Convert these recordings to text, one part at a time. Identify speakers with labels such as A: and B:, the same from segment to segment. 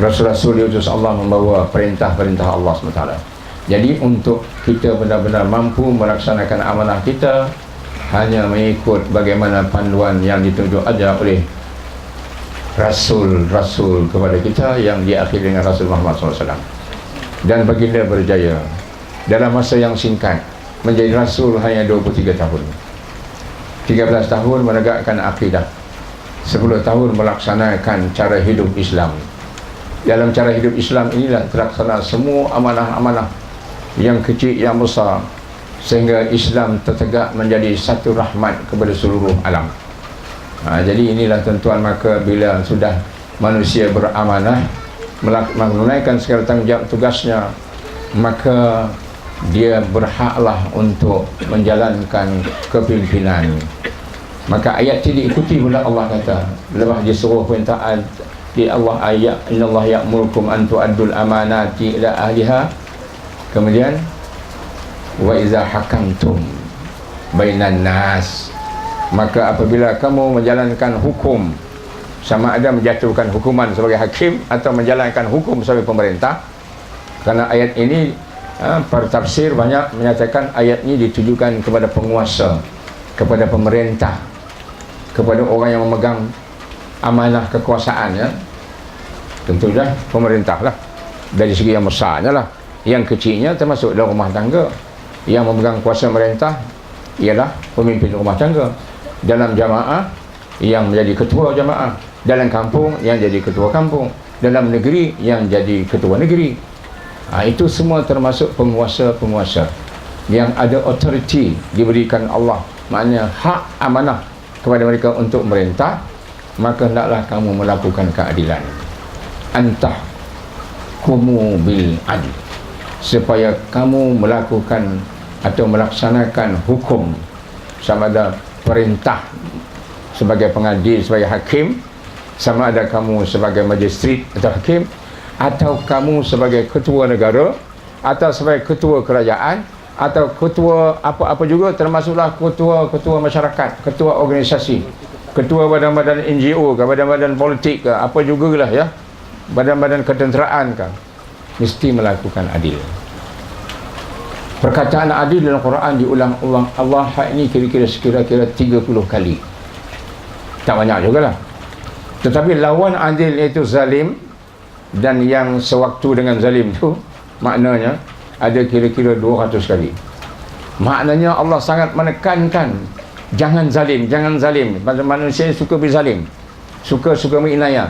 A: Rasul-Rasul diutus Allah membawa perintah-perintah Allah SWT. Jadi untuk kita benar-benar mampu melaksanakan amanah kita, hanya mengikut bagaimana panduan yang ditunjuk ajar oleh Rasul-Rasul kepada kita yang diakhiri dengan Rasul Muhammad SAW. Dan baginda berjaya dalam masa yang singkat menjadi Rasul hanya 23 tahun. 13 tahun menegakkan akidah, 10 tahun melaksanakan cara hidup Islam. Dalam cara hidup Islam inilah terlaksana semua amanah-amanah yang kecil yang besar, sehingga Islam tertegak menjadi satu rahmat kepada seluruh alam. Jadi inilah tuan-tuan, maka bila sudah manusia beramanah, menunaikan segala tanggungjawab tugasnya, maka dia berhaklah untuk menjalankan kepimpinan. Maka ayat ini diikuti pula Allah kata, lepas dia suruh perintah di Allah ayat, innallaha ya'murukum an tu'addul amanati ila ahliha. Kemudian wa iza hakamtum bainan nas, maka apabila kamu menjalankan hukum, sama ada menjatuhkan hukuman sebagai hakim atau menjalankan hukum sebagai pemerintah. Karena ayat ini para tafsir banyak menyatakan ayat ini ditujukan kepada penguasa, kepada pemerintah, kepada orang yang memegang amanah kekuasaan, ya. Tentu dah pemerintah lah dari segi yang besarnya lah. Yang kecilnya termasuk dalam rumah tangga. Yang memegang kuasa merintah ialah pemimpin rumah tangga. Dalam jamaah yang menjadi ketua jamaah, dalam kampung yang jadi ketua kampung, dalam negeri yang jadi ketua negeri. Itu semua termasuk penguasa-penguasa yang ada authority diberikan Allah, maknanya hak amanah kepada mereka untuk merintah. Maka hendaklah kamu melakukan keadilan, antah kumu bil adl, supaya kamu melakukan atau melaksanakan hukum, sama ada perintah sebagai pengadil, sebagai hakim, sama ada kamu sebagai magistrat atau hakim, atau kamu sebagai ketua negara, atau sebagai ketua kerajaan, atau ketua apa-apa juga, termasuklah ketua masyarakat, ketua organisasi, ketua badan-badan NGO ke, badan-badan politik ke, apa jugalah, ya, badan-badan ketenteraan ke, mesti melakukan adil. Perkataan adil dalam Quran diulang-ulang Allah ini kira-kira 30 kali. Tak banyak jugalah. Tetapi lawan adil iaitu zalim, dan yang sewaktu dengan zalim tu maknanya ada kira-kira 200 kali. Maknanya Allah sangat menekankan jangan zalim, jangan zalim. Manusia suka berzalim, suka menginaya.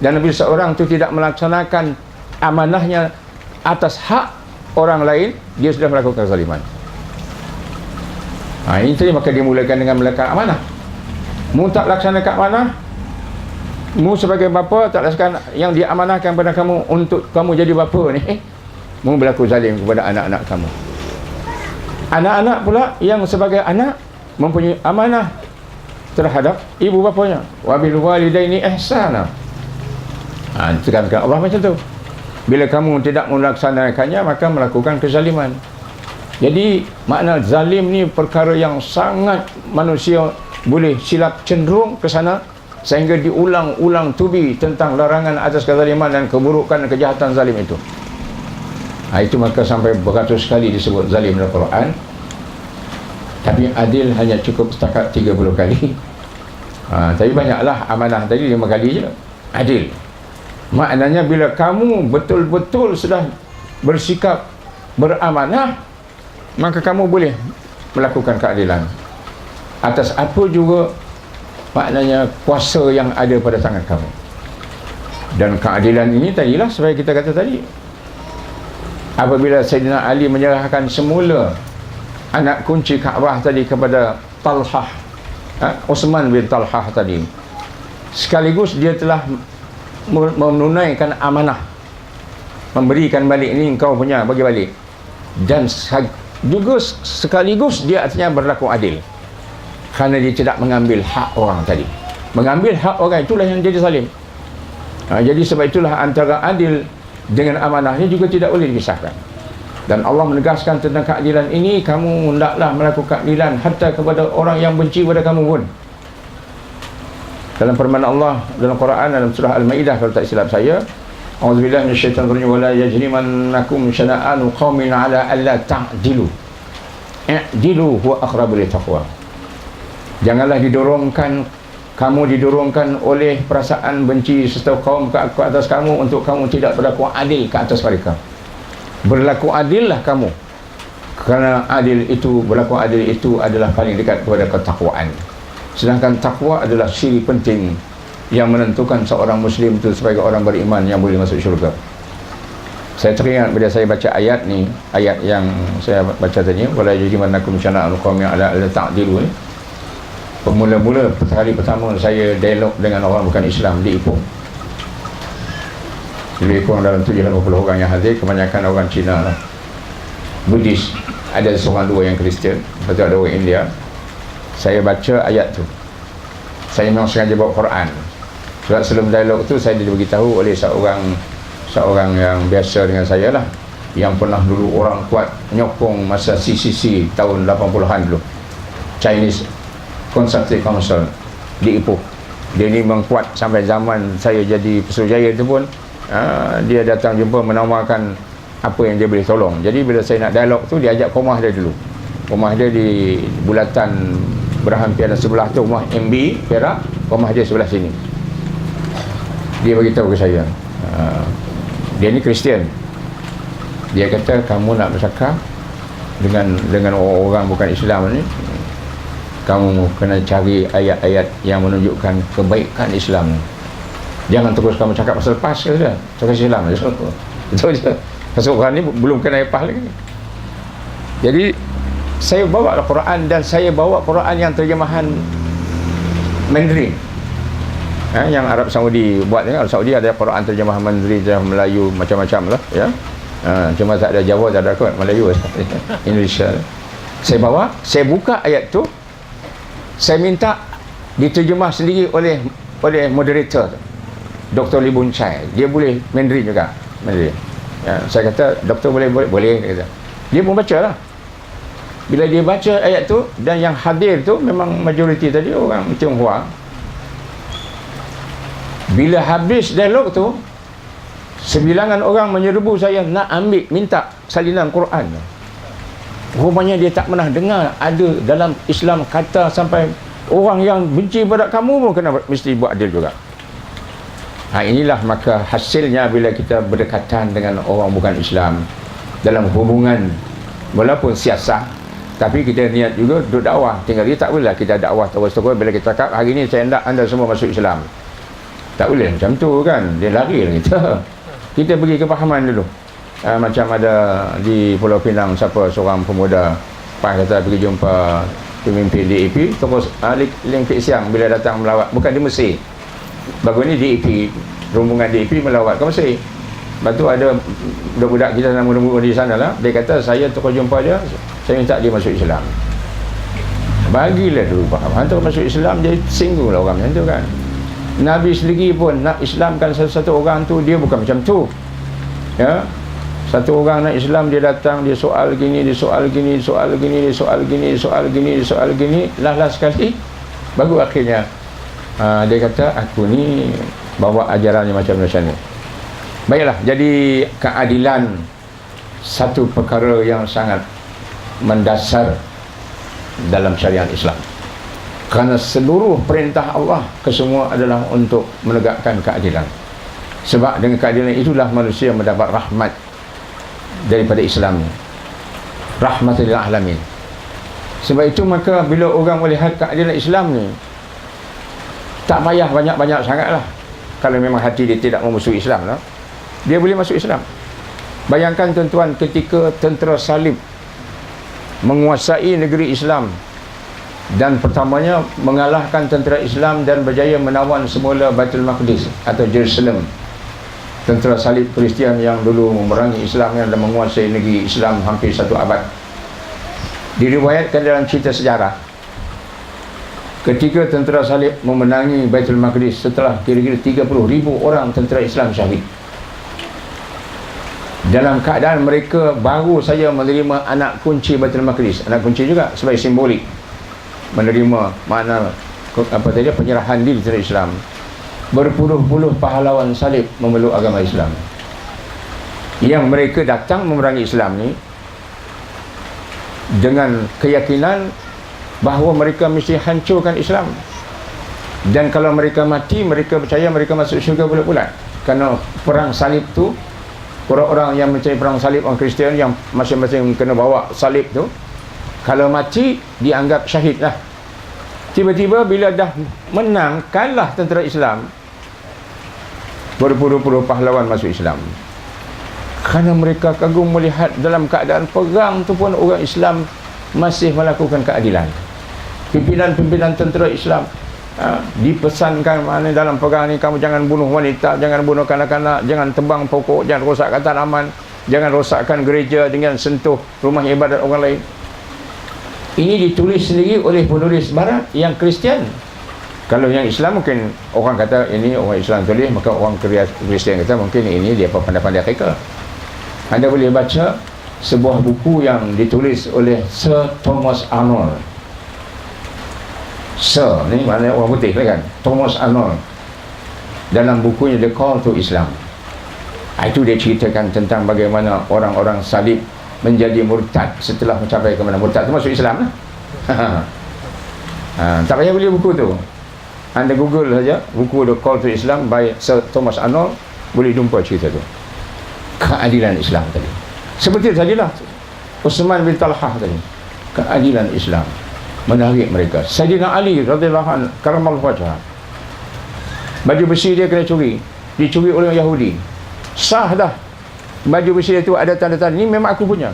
A: Dan bila seorang tu tidak melaksanakan amanahnya atas hak orang lain, dia sudah melakukan kezaliman. Ini tadi, maka dimulakan dengan melakukan amanah. Mu tak laksanakan amanah, mu sebagai bapa tak laksanakan yang diamanahkan pada kamu untuk kamu jadi bapa ni, mu berlaku zalim kepada anak-anak kamu. Anak-anak pula yang sebagai anak mempunyai amanah terhadap ibu bapanya. Wa bil walidaini ihsana. Dikatakan Allah macam tu. Bila kamu tidak melaksanakannya, maka melakukan kezaliman. Jadi makna zalim ni perkara yang sangat manusia boleh silap cenderung ke sana, sehingga diulang-ulang tubi tentang larangan atas kezaliman dan keburukan dan kejahatan zalim itu. Itu maka sampai beratus kali disebut zalim dalam Quran. Tapi adil hanya cukup setakat 30 kali. Tapi banyaklah amanah tadi 5 kali je. Adil maknanya bila kamu betul-betul sudah bersikap beramanah, maka kamu boleh melakukan keadilan atas apa juga maknanya kuasa yang ada pada tangan kamu. Dan keadilan ini tadilah seperti kita kata tadi, apabila Sayyidina Ali menyerahkan semula anak kunci Kaabah tadi kepada Talhah, Uthman bin Talhah tadi, sekaligus dia telah menunaikan amanah, memberikan balik ini engkau punya, bagi balik. Dan juga sekaligus dia artinya berlaku adil, kerana dia tidak mengambil hak orang tadi. Mengambil hak orang itulah yang jadi zalim. Jadi sebab itulah antara adil dengan amanah ini juga tidak boleh dipisahkan. Dan Allah menegaskan tentang keadilan ini, kamu hendaklah melakukan keadilan hatta kepada orang yang benci kepada kamu pun. Dalam firman Allah dalam Quran, dalam surah Al-Maidah kalau tak silap saya, A'udzubillahi minasyaitonir rajim. Wala yajrimannakum syana'anu qaumin 'ala alla ta'dilu. I'dilu huwa aqrabu littaqwa. Janganlah kamu didorongkan oleh perasaan benci sesatu kaum ke atas kamu untuk kamu tidak berlaku adil ke atas mereka. Berlaku adillah kamu, kerana berlaku adil itu adalah paling dekat kepada ketakwaan. Sedangkan takwa adalah ciri penting yang menentukan seorang muslim itu sebagai orang beriman yang boleh masuk syurga. Saya teringat bila saya baca ayat ni, ayat yang saya baca tadi, wala yajrimannakum syana'anu qaumin 'ala alla ta'dilu ni. Mula-mula kali pertama saya dialog dengan orang bukan Islam di Ipoh. Lebih kurang dalam 780 orang yang hadir, kebanyakan orang Cina lah, Buddhis, ada seorang dua yang Kristian, lepas tu ada orang India. Saya baca ayat tu, saya memang sengaja bawa Quran sebab sebelum dialog tu saya diberitahu oleh seorang yang biasa dengan saya lah, yang pernah dulu orang kuat nyokong masa CCC tahun 80-an dulu, Chinese Consultative Council di Ipoh. Dia ni memang kuat sampai zaman saya jadi Pesuruhjaya tu pun dia datang jumpa menawarkan apa yang dia boleh tolong. Jadi bila saya nak dialog tu, dia ajak ke rumah dia dulu. Rumah dia di Bulatan berhampiran sebelah tu, rumah MB Perak, rumah dia sebelah sini. Dia beritahu ke saya, dia ni Kristian. Dia kata, kamu nak bercakap dengan orang bukan Islam ni, kamu kena cari ayat-ayat yang menunjukkan kebaikan Islam ni. Jangan terus kamu cakap pasal PAS ke saja, cakap Islam je. Betul je. Pasal orang ni belum kena PAS lagi. Jadi saya bawa Al-Quran, dan saya bawa Quran yang terjemahan Mandarin, yang Arab Saudi buat. Arab Saudi ada Quran terjemahan Mandarin, terjemahan Melayu, macam-macam lah ya. Cuma tak ada Jawa, tak ada kot Melayu Indonesia. Saya bawa, saya buka ayat tu, saya minta diterjemah sendiri oleh moderator Dr. Lee Boon Chai. Dia boleh Mandarin juga, Mandarin. Saya kata, doktor boleh, dia kata. Dia pun baca lah. Bila dia baca ayat tu, dan yang hadir tu memang majoriti tadi orang Tionghoa. Bila habis dialog tu, sebilangan orang menyerbu saya nak minta salinan Quran. Rupanya dia tak pernah dengar ada dalam Islam kata sampai orang yang benci pada kamu pun mesti buat adil juga. Inilah maka hasilnya bila kita berdekatan dengan orang bukan Islam dalam hubungan walaupun siasat, tapi kita niat juga duduk dakwah. Tinggal dia tak bolehlah kita dakwah terus-terus bila kita cakap hari ni saya hendak anda semua masuk Islam. Tak boleh macam tu kan, dia lari lah kita bagi kepahaman dulu. Macam ada di Pulau Pinang, siapa seorang pemuda PAS kata pergi jumpa pemimpin DAP, terus Ling Pek Siang bila datang melawat, bukan di Mesir, baru ni DAP, rombongan DAP melawat ke Mesir. Lepas tu ada budak-budak kita nama muda di sana lah, dia kata saya terus jumpa dia, saya minta dia masuk Islam. Bagilah dulu faham, hantar masuk Islam, jadi singgung lah orang macam tu kan. Nabi sendiri pun nak Islamkan satu orang tu, dia bukan macam tu ya. Satu orang nak Islam, dia datang, dia soal gini, dia soal gini, soal gini, dia soal gini, soal gini, soal gini, last sekali baru akhirnya dia kata aku ni bawa ajarannya macam ni. Baiklah, jadi keadilan satu perkara yang sangat mendasar dalam syariat Islam. Kerana seluruh perintah Allah kesemua adalah untuk menegakkan keadilan. Sebab dengan keadilan itulah manusia mendapat rahmat daripada Islam, rahmatul lil alamin. Sebab itu maka bila orang melihat keadilan Islam ni, tak payah banyak-banyak sangatlah. Kalau memang hati dia tidak memusuhi Islam lah, dia boleh masuk Islam. Bayangkan tuan-tuan, ketika tentera salib menguasai negeri Islam dan pertamanya mengalahkan tentera Islam dan berjaya menawan semula Baitul Maqdis atau Jerusalem. Tentera salib Kristian yang dulu memerangi Islam dan menguasai negeri Islam hampir 1 abad. Diriwayatkan dalam cerita sejarah, ketika tentera salib memenangi Baitul Maqdis, setelah kira-kira 30,000 orang tentera Islam syahid, dalam keadaan mereka baru saja menerima anak kunci Baitul Maqdis. Anak kunci juga sebagai simbolik menerima makna penyerahan diri terhadap Islam. berpuluh-puluh pahlawan salib memeluk agama Islam. Yang mereka datang memerangi Islam ni dengan keyakinan bahawa mereka mesti hancurkan Islam, dan kalau mereka mati, mereka percaya mereka masuk syurga bulat-bulat. Kerana perang salib tu, orang-orang yang mencari perang salib, orang Kristian yang masing-masing kena bawa salib tu, kalau mati dianggap syahid lah. Tiba-tiba bila dah menang, kalah tentera Islam, berpuluh-puluh pahlawan masuk Islam. Kerana mereka kagum melihat dalam keadaan perang tu pun orang Islam masih melakukan keadilan. Pimpinan-pimpinan tentera Islam dipesankan mana dalam perang ni, kamu jangan bunuh wanita, jangan bunuh kanak-kanak, jangan tebang pokok, jangan rosakkan tanaman, jangan rosakkan gereja dengan sentuh rumah ibadat orang lain. Ini ditulis sendiri oleh penulis barat yang Kristian. Kalau yang Islam mungkin orang kata ini orang Islam tulis, maka orang Kristian kata mungkin ini dia pandai-pandai reka. Anda boleh baca sebuah buku yang ditulis oleh Sir Thomas Arnold. Sir ni maknanya orang putih kan, Thomas Arnold. Dalam bukunya The Call to Islam, itu dia ceritakan tentang bagaimana orang-orang salib menjadi murtad setelah mencapai ke mana. Murtad itu masuk Islam lah. Tak payah beli buku tu, anda google saja buku The Call to Islam by Sir Thomas Arnold, boleh jumpa cerita tu. Keadilan Islam tadi seperti tadilah Uthman bin Talhah tadi, keadilan Islam menarik mereka. Sayyidina Ali radhiyallahu anhu karamallahu wajhah, baju besi dia kena curi, dicuri oleh orang Yahudi, sah dah baju besi itu ada tanda-tanda ni memang aku punya.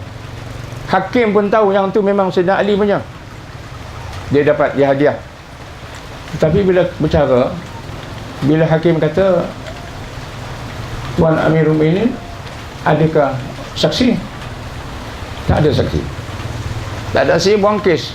A: Hakim pun tahu yang tu memang Sayyidina Ali punya, dia dapat dia hadiah. Tapi bila bercara, bila hakim kata, Tuan Amirul Mukminin, adakah saksi? Tak ada saksi. Tak ada saksi, buang kes.